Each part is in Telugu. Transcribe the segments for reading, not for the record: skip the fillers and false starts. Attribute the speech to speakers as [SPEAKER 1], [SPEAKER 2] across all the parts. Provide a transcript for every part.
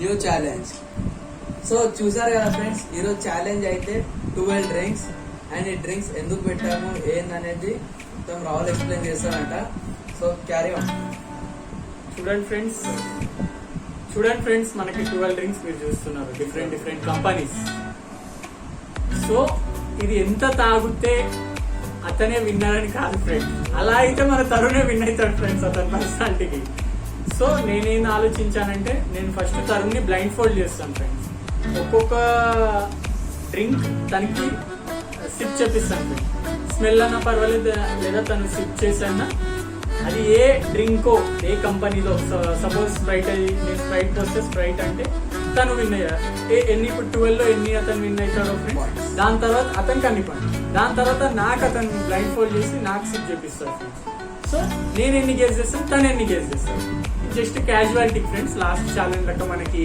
[SPEAKER 1] New challenge. సో చూసారు కదా ఫ్రెండ్స్, ఈరోజు ఛాలెంజ్ అయితే 12 డ్రింక్స్. అండ్ ఈ డ్రింక్స్ ఎందుకు పెట్టాము ఏందనేది మొత్తం రాహుల్ ఎక్స్ప్లెయిన్ చేస్తారంట. So carry on.
[SPEAKER 2] చూడండి ఫ్రెండ్స్, మనకి 12 డ్రింక్స్ మీరు చూస్తున్నారు, డిఫరెంట్ కంపెనీస్. సో ఇది ఎంత తాగితే అతనే విన్నర్ అని కాదు ఫ్రెండ్స్, అలా అయితే మన తరుణే విన్ అవుతాడు ఫ్రెండ్స్ అతని పర్సనాలిటీకి. సో నేనేం ఆలోచించానంటే, నేను ఫస్ట్ తరుణ్ని బ్లైండ్ ఫోల్డ్ చేస్తాను ఫ్రెండ్స్. ఒక్కొక్క డ్రింక్ తనకి సిప్ చేపిస్తాను ఫ్రెండ్స్. స్మెల్ అన్నా పర్వాలేదు, లేదా తను సిప్ చేసన్నా అది ఏ డ్రింకో ఏ కంపెనీలో. సపోజ్ స్ప్రైట్, నేను స్ప్రైట్ వస్తే స్ప్రైట్ అంటే తను విన్ అయ్యారు. ఎన్ని ఇప్పుడు 12 లో ఎన్ని అతను విన్ అవుతాడో ఫ్రెండ్స్. దాని తర్వాత అతనికి అన్ని పని, దాని తర్వాత నాకు అతను బ్లైండ్ ఫోల్డ్ చేసి నాకు సిప్ చేపిస్తాడు ఫ్రెండ్స్. సో నేను ఎన్ని గేస్ చేస్తాను, తను ఎన్ని గేస్ చేస్తాను. Just casualty friends. Last challenge లెక్క మనకి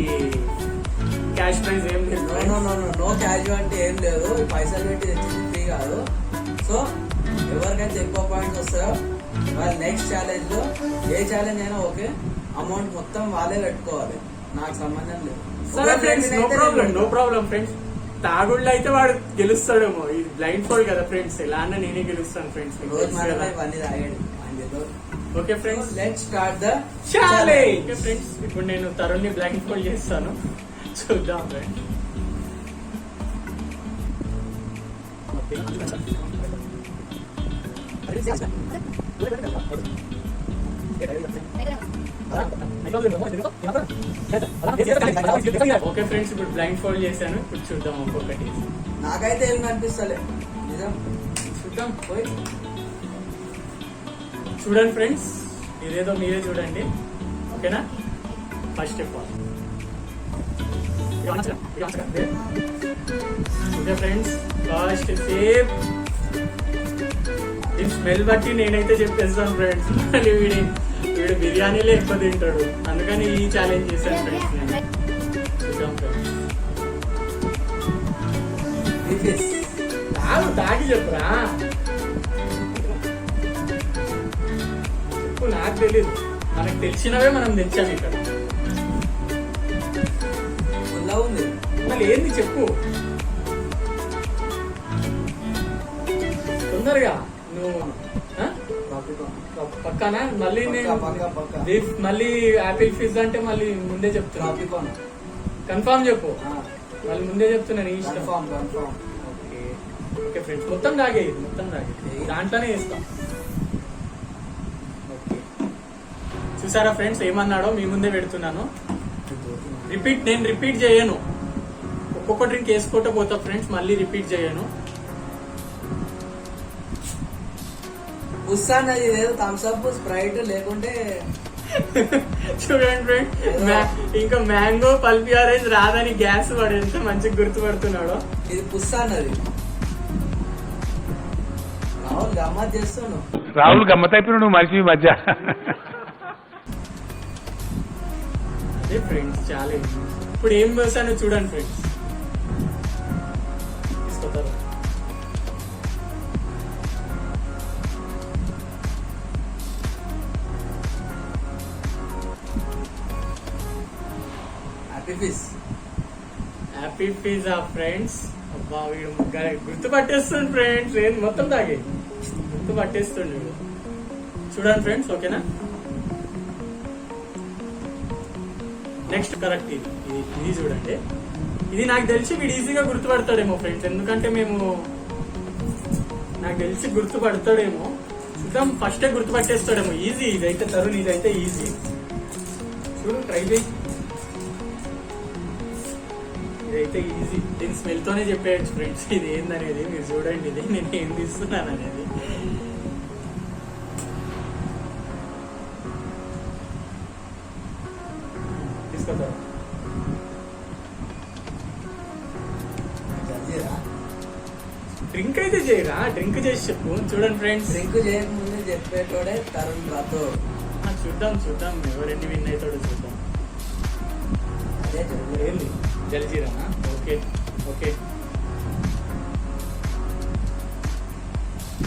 [SPEAKER 2] క్యాష్ ప్రైజ్ ఏం లేదు.
[SPEAKER 1] నో క్యాజువాలిటీ ఏం లేదు. పైసలు పెట్టి తెచ్చింది ఫ్రీ కాదు. సో ఎవరికైతే ఎక్కువ పాయింట్స్ వస్తాయో వాళ్ళు నెక్స్ట్ ఛాలెంజ్ లో, ఏ ఛాలెంజ్ అయినా ఓకే, అమౌంట్ మొత్తం వాళ్ళే పెట్టుకోవాలి, నాకు సంబంధం లేదు.
[SPEAKER 2] సరే ఫ్రెండ్స్, నో ప్రాబ్లం ఫ్రెండ్స్. తాగుళ్ళు అయితే వాడు గెలుస్తాడేమో, ఇది బ్లైండ్ ఫోల్డ్ కదా ఫ్రెండ్స్, ఎలా అన్నా నేనే గెలుస్తాను friends. Okay friends,
[SPEAKER 1] let's start the
[SPEAKER 2] challenge. Okay friends, ఇప్పుడు నేను తరుణ్ని బ్లైండ్ ఫోల్డ్ చేస్తాను, చూద్దాం ఫ్రెండ్స్. ఓకే ఫ్రెండ్స్, ఇప్పుడు బ్లైండ్ ఫోల్డ్ చేశాను, ఇప్పుడు చూద్దాం ఒక్కొక్కటి.
[SPEAKER 1] నాకైతే ఏం కనిపిస్తలే, నిజం.
[SPEAKER 2] చూద్దాం పోయి. చూడండి ఫ్రెండ్స్, ఇదేదో మీరే చూడండి, ఓకేనా? First of all okay friends, first same. ఈ స్మెల్ బట్టి నేనైతే చెప్పేస్తాను ఫ్రెండ్స్, మళ్ళీ వీడు బిర్యానీలో ఎక్కువ తింటాడు, అందుకని ఈ ఛాలెంజ్ చేశాను ఫ్రెండ్స్ నేను. చూద్దాం ఫ్రెండ్స్, తాగి చెప్పురా. చెప్పు, నాకు తెలీదు, మనకు తెలిసినవే మనం తెచ్చాము ఇక్కడ.
[SPEAKER 1] ఉంది
[SPEAKER 2] మళ్ళీ ఏంది చెప్పు తొందరగా. నువ్వు పక్కన మళ్ళీ నేను మళ్ళీ యాపిల్ ఫిజ్ అంటే మళ్ళీ ముందే చెప్తున్నా. కన్ఫామ్ చెప్పు, మళ్ళీ ముందే చెప్తున్నా నీ ఇష్టం. ఓకే ఓకే ఫ్రెండ్స్, మొత్తం తాగే దాంట్లోనే వేస్తాం. ఓకే, చూసారా ఫ్రెండ్స్ ఏమన్నాడో, మీ ముందే పెడుతున్నాను. నేను రిపీట్ చేయను, ఒక్కొక్క డ్రింక్ వేసుకుంటూ పోతా ఫ్రెండ్స్, మళ్ళీ రిపీట్ చేయను.
[SPEAKER 1] ఉస్సానది ఏదో థమ్స్ అప్, స్ప్రైట్ లేకుంటే
[SPEAKER 2] చూడండి ఫ్రెండ్స్, ఇంకా మ్యాంగో పల్పి ఆరెంజ్ రాదని గ్యాస్ వాడు ఎంత మంచిగా గుర్తుపడుతున్నాడో.
[SPEAKER 1] ఇది పుస్సానది. రాహుల్ గమ్మత్ చేస్తాను.
[SPEAKER 3] రాహుల్ గమ్మత్ అయిపోయినాడు నువ్వు మనిషి మధ్య.
[SPEAKER 2] అదే ఫ్రెండ్స్ ఛాలెంజ్. ఇప్పుడు ఏం వేసానో చూడండి ఫ్రెండ్స్. తీసుకోతారు. హ్యాపీ ఫిజ్ ఆ ఫ్రెండ్స్. అబ్బా వీడు గుర్తుపట్టేస్తుంది ఫ్రెండ్స్, ఏం మొత్తం తాగే గుర్తుపట్టేస్తుండు వీడు. చూడండి ఫ్రెండ్స్, ఓకేనా? నెక్స్ట్ కరెక్ట్ ఇది చూడండి. ఇది నాకు తెలిసి వీడు ఈజీగా గుర్తుపడతాడేమో ఫ్రెండ్స్, ఎందుకంటే నాకు తెలిసి గుర్తుపడతాడేమో. చూద్దాం, ఫస్టే గుర్తుపట్టేస్తాడేమో. ఈజీ ఇదైతే, తరుణ్ ఇదైతే ఈజీ. చూడు, ట్రై చేయి. ఇదైతే ఈజీ, దీని స్మెల్ తోనే చెప్పేయచ్చు ఫ్రెండ్స్ ఇది ఏందనేది. మీరు చూడండి, ఇది నేను ఏం తీస్తున్నాను అనేది. తీసుకొద్దాం. డ్రింక్ అయితే చేయరా, డ్రింక్ చేసి చెప్పు. చూడండి ఫ్రెండ్స్,
[SPEAKER 1] డ్రింక్ చేయకముందే చెప్పేటోడే తరుణ్ రాథోడ్.
[SPEAKER 2] చూద్దాం ఎవరెన్ని విన్ అవుతాడో చూద్దాం. ఏంది జల్జీరానా? ఓకే ఓకే,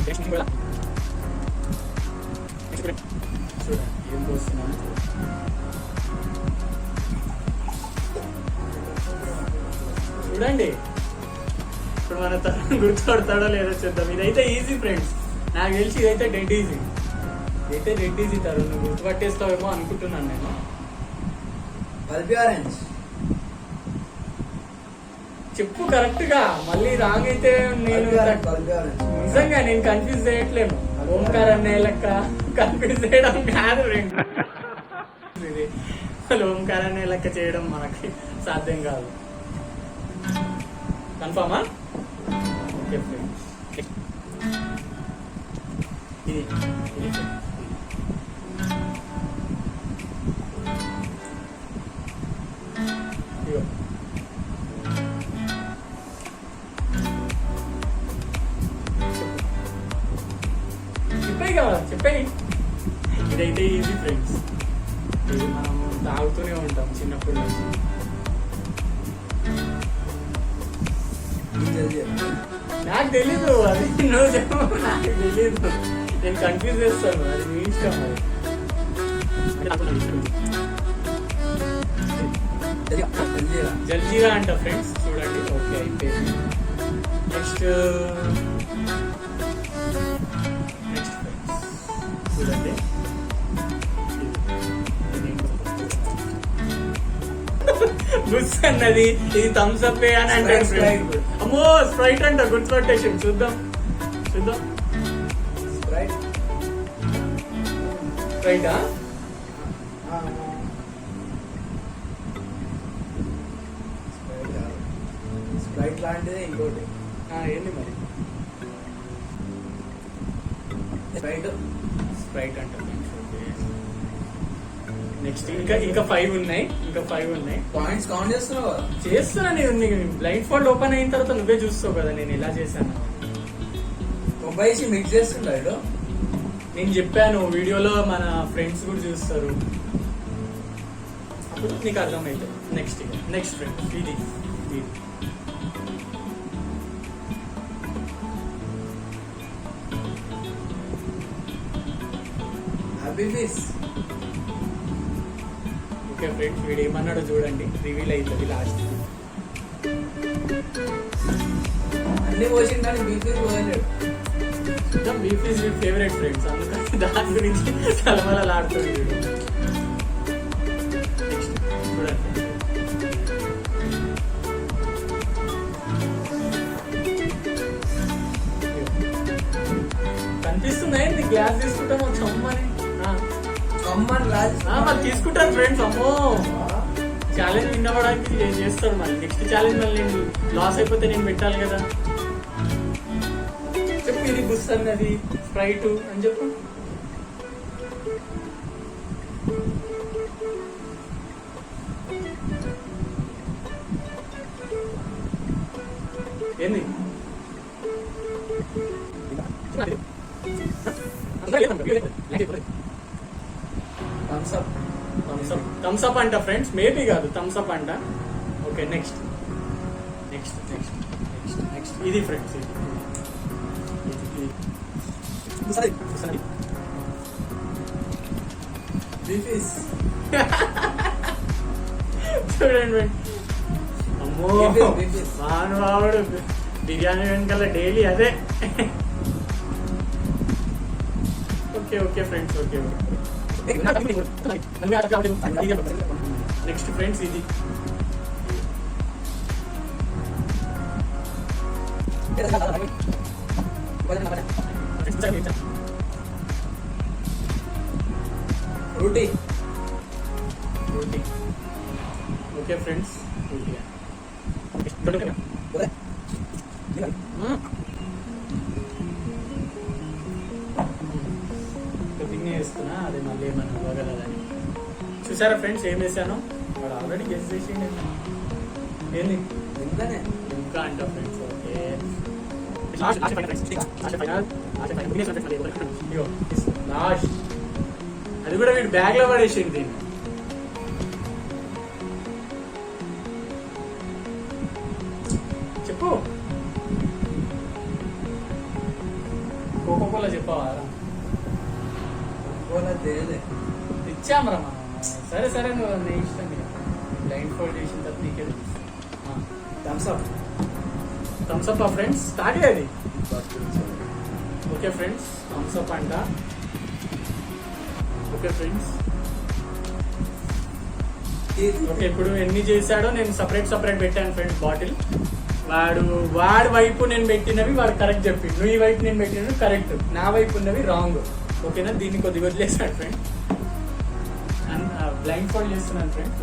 [SPEAKER 2] చూడండి ఏం పోస్తున్నాను. చూడండి ఇప్పుడు మన తరుణ్ గుర్తుపడతాడో లేదో చూద్దాం. ఇదైతే ఈజీ ఫ్రెండ్స్, నాకు తెలిసి ఇదైతే డెడ్ ఈజీ. ఇదైతే డెడ్ ఈజీ తరుణ్, నువ్వు గుర్తుపట్టేస్తావేమో అనుకుంటున్నాను నేను.
[SPEAKER 1] Pulpy orange.
[SPEAKER 2] చెప్పు కరెక్ట్ గా, మళ్ళీ రాంగ్ అయితే నేను
[SPEAKER 1] పల్పి ఆరెంజ్.
[SPEAKER 2] నిజంగా నేను కన్ఫ్యూజ్ చేయట్లేను. ఓంకార్ అనే లెక్క కన్ఫ్యూజ్ చేయడం కాదు ఫ్రెండ్, ఇది ఓంకార్ అనే లెక్క చేయడం మనకి సాధ్యం కాదు. కన్ఫామా? ఓకే ఫ్రెండ్స్, ఇది ఇది ఇదిగో. చెప్పాయి కదా, చెప్పాయి. ఇదైతే ఈజీ ఫ్రెండ్స్, ఇది మనం తాగుతూనే ఉంటాం చిన్నప్పటి నుంచి. నాకు తెలీదు, అది నువ్వు చెప్పు, నాకు తెలీదు. నేను కన్ఫ్యూజ్ చేస్తాను, అది మీ ఇష్టం. మరి జల్జీరా అంట ఫ్రెండ్స్, చూడండి. ఓకే అయిపోయింది. నెక్స్ట్ చూడండి, బుస్ అన్నది, ఇది థమ్స్ అప్ అని అంటారు. అమ్మో స్ప్రైట్ అంట, గుర్తుపట్టేసి చూద్దాం చూద్దాం. స్ప్రైటా?
[SPEAKER 1] స్ప్రైట్ లాంటిదే ఇంకోటి.
[SPEAKER 2] ఏంది మరి?
[SPEAKER 1] స్ప్రైట్
[SPEAKER 2] స్ప్రైట్ అంట. నెక్స్ట్ ఇంకా 5 ఉన్నాయి, ఇంకా 5 ఉన్నాయి.
[SPEAKER 1] పాయింట్స్ కౌంట్ చేస్తున్నావు కదా?
[SPEAKER 2] చేస్తున్నా నేను. బ్లైండ్ ఫోల్డ్ ఓపెన్ అయిన తర్వాత నువ్వే చూస్తావు కదా నేను ఎలా చేశాను.
[SPEAKER 1] కొబ్బరి మిక్స్ చేస్తున్నాడు.
[SPEAKER 2] నేను చెప్పాను వీడియోలో, మన ఫ్రెండ్స్ కూడా చూస్తారు, అప్పుడు నీకు అర్థమవుతుంది. నెక్స్ట్ ఫ్రెండ్స్, ఇది
[SPEAKER 1] హ్యాపీ ఫీస్.
[SPEAKER 2] ఓకే ఫ్రెండ్స్, వీడు ఏమన్నాడో చూడండి, రివీల్ అవుతుంది లాస్ట్.
[SPEAKER 1] అన్ని పోసిన కానీ బీఫీ పోయలేడు.
[SPEAKER 2] చూద్దాం, బీఫ్ ఈజ్ వీడ్ ఫేవరెట్ ఫ్రెండ్స్, అందుకని దాని గురించి కలమలాడుతుంది వీడు. నెక్స్ట్ చూడండి, కనిపిస్తుందా ఏంటి? గ్లాస్ తీసుకుంటామో చమ్మని
[SPEAKER 1] అమ్మని రాజు
[SPEAKER 2] మరి తీసుకుంటాను ఫ్రెండ్స్. అమ్మో, ఛాలెంజ్ విన్ అవ్వడానికి చేస్తాడు. మళ్ళీ నెక్స్ట్ ఛాలెంజ్ మళ్ళీ నేను లాస్ అయిపోతే నేను పెట్టాలి కదా. చెప్పు, ఇది బుస్ అన్నది, స్ప్రైట్ అని చెప్పు. ఏంది? థమ్స్ అప్ అంట ఫ్రెండ్స్, మేబీ కాదు, థమ్స్ అప్ అంట. ఓకే నెక్స్ట్ ఇది ఫ్రెండ్స్, చూడండి. అమ్మో మానవాడు బిర్యానీ వెనకాల డైలీ అదే. Okay friends, okay. Next friends, ఇది
[SPEAKER 1] రోటీ.
[SPEAKER 2] ఓకే ఫ్రెండ్స్, వేస్తున్నా, అది మళ్ళీ ఏమన్నా ఇవ్వగలదని. చూసారా ఫ్రెండ్స్ ఏం వేసాను? వాడు ఆల్రెడీ గెస్ చేసిండే. ఏంది? ఇంకా అంట ఫ్రెండ్స్. ఓకే లాస్ట్, అది కూడా వీడు బ్యాగ్ లో పడేసింది దీన్ని. చెప్పు, కోకోకోలా చెప్పావా? ఇచ్చామరా. సరే నువ్వు నీ ఇష్టం. బ్లైండ్ ఫోల్డ్ చేసిన తర్వాత నీకే తెలుసు.
[SPEAKER 1] Thums Up.
[SPEAKER 2] Thums Up friends start అయ్యేది. ఓకే ఫ్రెండ్స్ థమ్స్ అప్ అంట. ఓకే ఫ్రెండ్స్ ఓకే ఇప్పుడు ఎన్ని చేశాడో నేను సపరేట్ పెట్టాను ఫ్రెండ్స్ బాటిల్. వాడి వైపు నేను పెట్టినవి వాడు కరెక్ట్ చెప్పిండు, నువ్వు ఈ వైపు నేను పెట్టినవి కరెక్ట్, నా వైపు ఉన్నవి రాంగ్. ఓకేనా, దీన్ని కొద్దిగా వదిలేసాడు ఫ్రెండ్. బ్లైండ్ ఫోల్డ్ చేస్తున్నాను ఫ్రెండ్.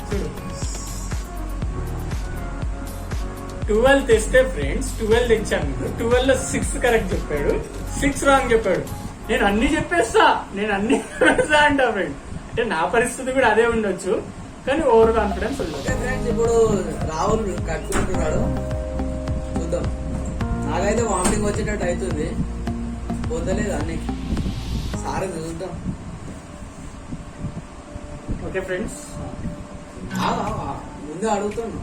[SPEAKER 2] చూడు 12 తెస్తే ఫ్రెండ్స్ 12 తెచ్చాను. 12 లో 6 కరెక్ట్ చెప్పాడు, 6 రాంగ్ చెప్పాడు. నేను అన్ని చెప్పేస్తా అంటా ఫ్రెండ్. అంటే నా పరిస్థితి కూడా అదే ఉండొచ్చు, కానీ ఓవర్ కాన్ఫిడెన్స్ ఉండదు.
[SPEAKER 1] ఓకే ఫ్రెండ్స్ ఇప్పుడు రాహుల్ కట్టుకుంటున్నాడు, చూద్దాం. నాకైతే వామిటింగ్ వచ్చేటట్టు అవుతుంది, పొందలేదు అన్ని సారీ చూద్దాం.
[SPEAKER 2] ఓకే ఫ్రెండ్స్
[SPEAKER 1] ముందే అడుగుతున్నా.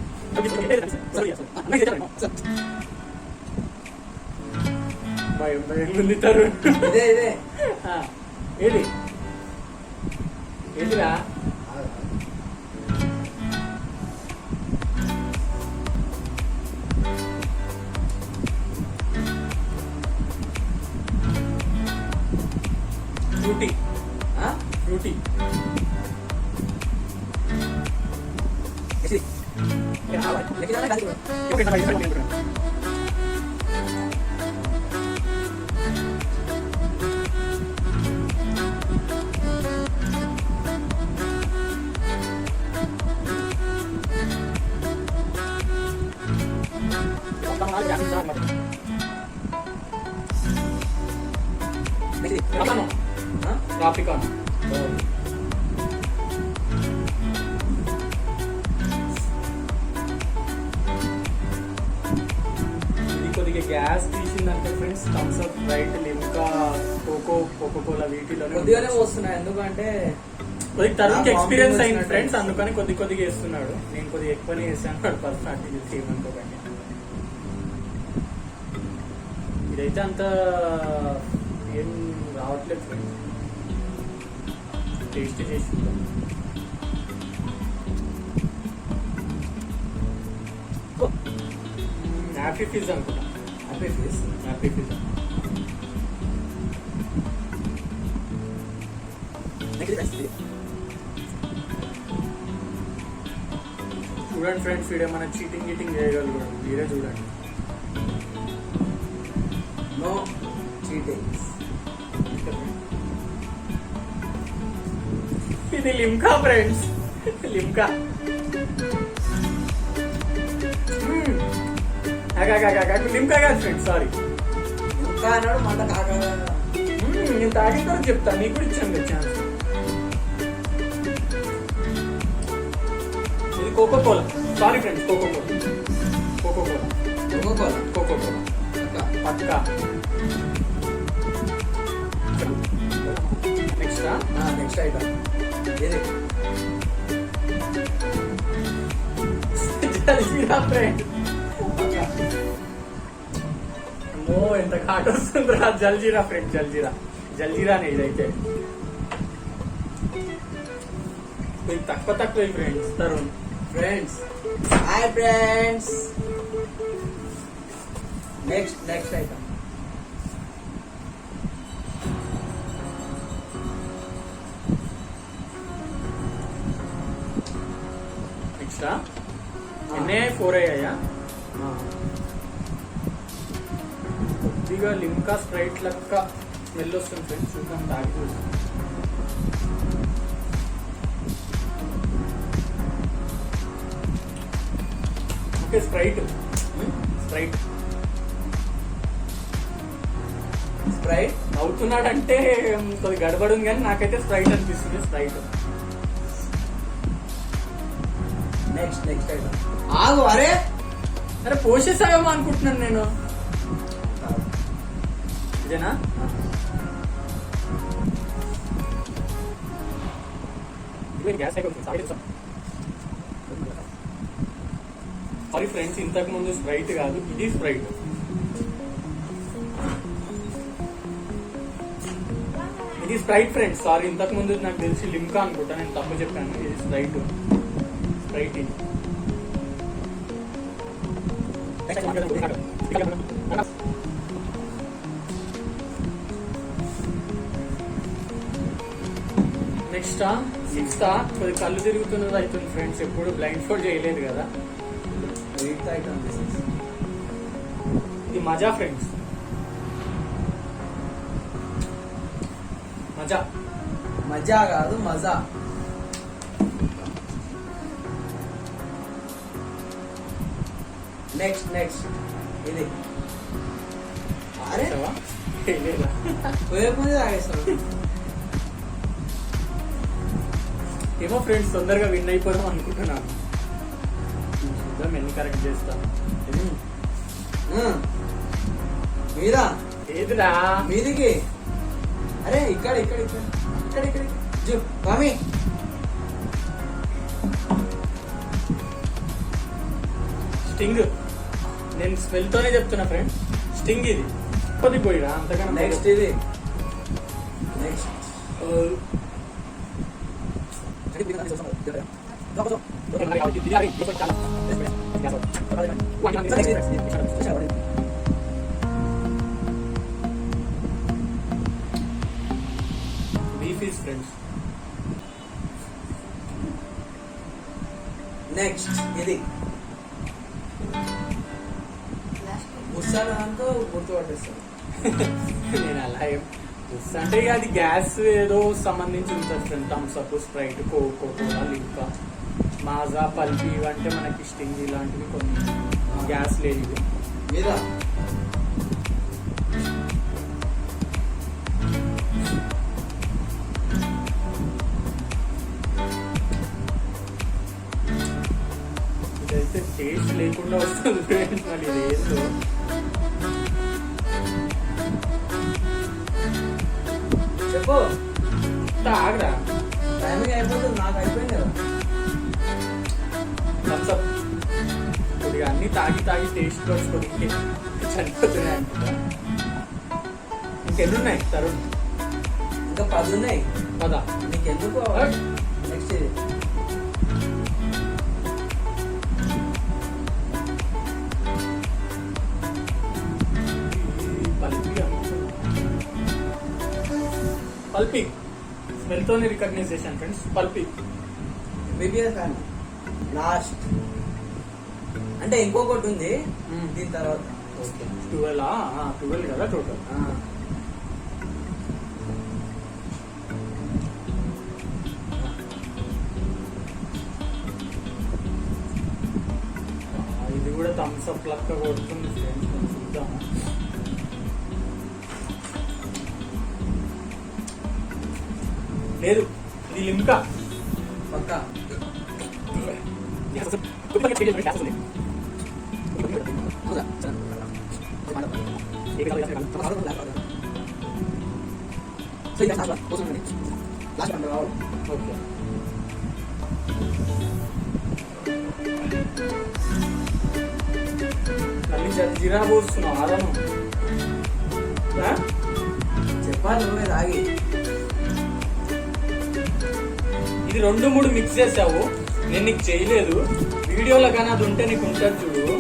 [SPEAKER 2] భయం తరు.
[SPEAKER 1] ఇదే
[SPEAKER 2] ఏది ఏదిరా? Frooti Frooti Tropicana. ఇది కొద్దిగా గ్యాస్ తీసిందంటే friends Thums Up, right, Limca, Coca Cola వీటిలో
[SPEAKER 1] కొద్దిగానే వస్తున్నాయి. ఎందుకంటే
[SPEAKER 2] కొద్దిగా తరుణ్కి ఎక్స్పీరియన్స్ అయింది ఫ్రెండ్స్, అందుకని కొద్దిగా వేస్తున్నాడు. నేను కొద్దిగా ఎక్కువనే వేసాను, వాడు పర్సనాలిటీ చూసి ఏమనుకోకండి. ఇదైతే అంత ఏం రావట్లేదు ఫ్రెండ్స్, టేస్ట్ చేసి హ్యాపీ ఫీజ్ అనుకుంటా. హ్యాపీ ఫీజ్ చూడండి ఫ్రెండ్స్, వీడియో మన చీటింగ్ చేయగలరు, మీరే చూడండి.
[SPEAKER 1] No cheating.
[SPEAKER 2] ఇది లిమ్కా ఫ్రెండ్స్, లిమ్కా. లిమ్కా కాదు ఫ్రెండ్స్, సారీ.
[SPEAKER 1] ఇంకా అన్నాడు మళ్ళీ కాకా.
[SPEAKER 2] నేను తాగిన తర్వాత చెప్తా, నీకు కూడా ఇచ్చాను కదా ఛాన్స్. ఇది కోకోకోలా, సారీ ఫ్రెండ్స్, కోకోకోలా పక్కా.
[SPEAKER 1] నెక్స్ట్ ఐటమ్ ఏది?
[SPEAKER 2] జల్జీరా ఫ్రెండ్. అమ్మో ఎంత ఘాట్ వస్తుందిరా. జల్జీరా ఫ్రెండ్, జల్జీరానే ఇదైతే. తక్కువ friends. Tarun
[SPEAKER 1] friends, hi friends. Next item
[SPEAKER 2] next ఎన్నే 4 అయ్యాయా? కొద్దిగా లిమ్కా స్ప్రైట్ లెక్క స్మెల్ వస్తుంది ఫ్రెండ్స్, చూద్దాం తాగి చూస్తాం. ఓకే స్ప్రైట్ అవుతున్నాడంటే కొద్ది గడబడుంది, కానీ నాకైతే స్ప్రైట్ అనిపిస్తుంది. స్ప్రైట్.
[SPEAKER 1] నెక్స్ట్ ఐటమ్ ఆగు. అరే
[SPEAKER 2] పోసేసావేమో అనుకుంటున్నాను నేను. ఇదేనా? సారీ ఫ్రెండ్స్, ఇంతకు ముందు స్ప్రైట్ కాదు, ఇది స్ప్రైట్. ఇది స్ప్రైట్ ఫ్రెండ్స్. సారీ, ఇంతకు ముందు నాకు తెలిసి లిమ్కా అనుకుంటా, నేను తప్పు చెప్పాను. ఇది స్ప్రైట్. స్ప్రైట్ ఇది. నెక్స్ట్ 6th కొద్ది కళ్ళు తిరుగుతున్నది అవుతుంది ఫ్రెండ్స్. ఎప్పుడు బ్లైండ్ ఫోల్డ్ చేయలేదు కదా.
[SPEAKER 1] 8th item this is.
[SPEAKER 2] ఇది మజా ఫ్రెండ్స్. మజా.
[SPEAKER 1] మజా కాదు మజా. నెక్స్ట్ ఇది. అరే
[SPEAKER 2] లేదా
[SPEAKER 1] పోయకముందే తాగేస్తాను.
[SPEAKER 2] ఏమో ఫ్రెండ్స్, తొందరగా విన్ అయిపోదాం అనుకుంటున్నాను. చూద్దాం ఎన్ని కరెక్ట్ చేస్తాను.
[SPEAKER 1] మీరా
[SPEAKER 2] ఏదిరా
[SPEAKER 1] మీదికి. అరే ఇక్కడ ఇక్కడ ఇక్కడ ఇక్కడ ఇక్కడ జూ మామీ.
[SPEAKER 2] స్టింగ్. నేను స్మెల్ తోనే చెప్తున్నా ఫ్రెండ్స్. స్టింగ్ ఇది. కొద్ది పోయిరా అంతకన్నా.
[SPEAKER 1] నెక్స్ట్ ఇది. Next
[SPEAKER 2] beef is friends.
[SPEAKER 1] Next ఇది. ముస్సాలతో గుర్తుపట్టేస్తాను.
[SPEAKER 2] నేను అలా అంటే అది గ్యాస్ ఏదో సంబంధించి ఉంటుంది friend. Thums Up, Sprite, Coca Cola, Limca, Maaza, Pulpy ఇవంటే మనకి స్టింగ్ ఇలాంటివి కొన్ని. గ్యాస్ లేదు ఇది.
[SPEAKER 1] మీద
[SPEAKER 2] ఇదైతే టేస్ట్ లేకుండా వస్తుంది ఫ్రెండ్స్. మరి ఇది ఏందో.
[SPEAKER 1] చెప్పు.
[SPEAKER 2] ఆగరా.
[SPEAKER 1] టైమింగ్ అయిపోతుంది. నాకు అయిపోయింది కదా.
[SPEAKER 2] Thums Up. కొద్దిగా అన్ని తాగి తాగి టేస్ట్ కొద్దిగా చనిపోతున్నాయి అనుకుంటా. ఇంకెన్ని ఉన్నాయి తరుణ్?
[SPEAKER 1] ఇంకా 10 ఉన్నాయి.
[SPEAKER 2] పదా
[SPEAKER 1] నీకెందుకు? నెక్స్ట్ ఇది.
[SPEAKER 2] పల్పి. స్మెల్ తోనే రికగ్నైజ్ చేశాను friends. Pulpy.
[SPEAKER 1] BBS fan. Last అంటే ఇంకొకటి ఉంది దీని తర్వాత.
[SPEAKER 2] ఓకే 12 కదా టోటల్. ఇది కూడా థమ్స్ అప్ లక్క కొడుతుంది ఫ్రెండ్స్. చూద్దాము. లేదు, ఇది లిమ్కా.
[SPEAKER 1] పక్కా.
[SPEAKER 2] ఓకే. మళ్ళీ జీరా పోస్తున్నావు ఆదను.
[SPEAKER 1] చెప్పాలి నువ్వే తాగి.
[SPEAKER 2] ఇది 2-3 మిక్స్ చేసావు. నేను నీకు చేయలేదు వీడియోలో, కానీ అది ఉంటే నీకు ఉంటుంది చూడు.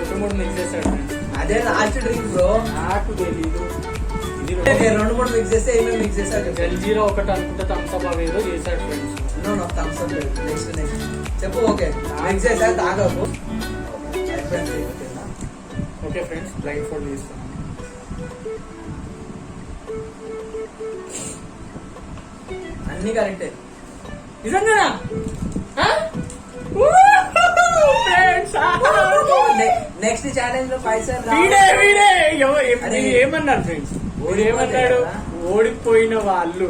[SPEAKER 2] 2-3 మిక్స్ చేశాడు ఫ్రెండ్స్.
[SPEAKER 1] అదే లాస్ట్ డ్రింక్ బ్రో.
[SPEAKER 2] నాకు తెలీదు. ఇది
[SPEAKER 1] 2-3 మిక్స్ చేస్తే ఏమేమి మిక్స్ చేశారు?
[SPEAKER 2] జల్జీరా ఒకటి అనుకుంటే థమ్స్ అప్ అవి ఏదో చేశాడు friends.
[SPEAKER 1] No Thums Up. Next చెప్పు. ఓకే మిక్స్ చేసా తాగకు.
[SPEAKER 2] ఓకే ఫ్రెండ్స్, బ్లైండ్ ఫోల్డ్ చేస్తాను.
[SPEAKER 1] అన్ని కరెక్టే.
[SPEAKER 2] నిజంగానా?
[SPEAKER 1] నెక్స్ట్ ఛాలెంజ్ లో పైసలు
[SPEAKER 2] ఏమన్నారు ఫ్రెండ్స్? ఏమన్నాడు? ఓడిపోయిన వాళ్ళు,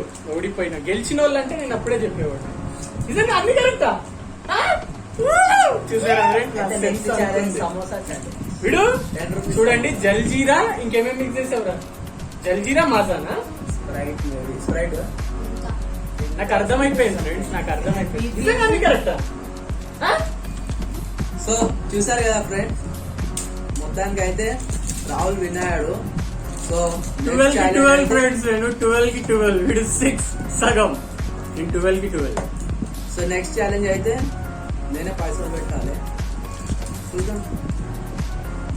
[SPEAKER 2] గెలిచిన వాళ్ళు అంటే నేను అప్పుడే చెప్పేవాడు. నిజంగా అన్ని కరెక్టా? చూసారా
[SPEAKER 1] నెక్స్ట్ ఛాలెంజ్ సమోసా ఛాలెంజ్.
[SPEAKER 2] వీడు చూడండి, జల్జీరా ఇంకేమేమి మిక్స్ చేసేవరా? జల్జీరా మాజానా?
[SPEAKER 1] స్ప్రైట్.
[SPEAKER 2] నాకు అర్థమైపోయింది ఫ్రెండ్స్, నాకు అర్థమైపోయింది. నిజంగా అన్ని కరెక్టా?
[SPEAKER 1] సో చూసారు కదా ఫ్రెండ్స్, మొత్తానికి అయితే రాహుల్ విన్ అయ్యాడు. సో
[SPEAKER 2] 12 కి 12 ఫ్రెండ్స్, నేను 12 కి 12, వీడు 6 సగం, నేను 12 కి 12.
[SPEAKER 1] సో నెక్స్ట్ ఛాలెంజ్ అయితే నేనే పైసలు పెట్టాలి, చూద్దాం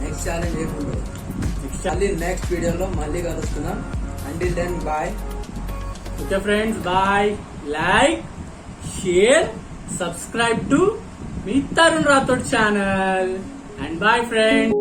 [SPEAKER 1] నెక్స్ట్ ఛాలెంజ్ ఏముండదు. మళ్ళీ నెక్స్ట్ వీడియోలో మళ్ళీ కలుస్తున్నాం. Until then bye.
[SPEAKER 2] Okay friends, bye. Like, share, subscribe to మీ Tarun Rathod channel, and bye friends.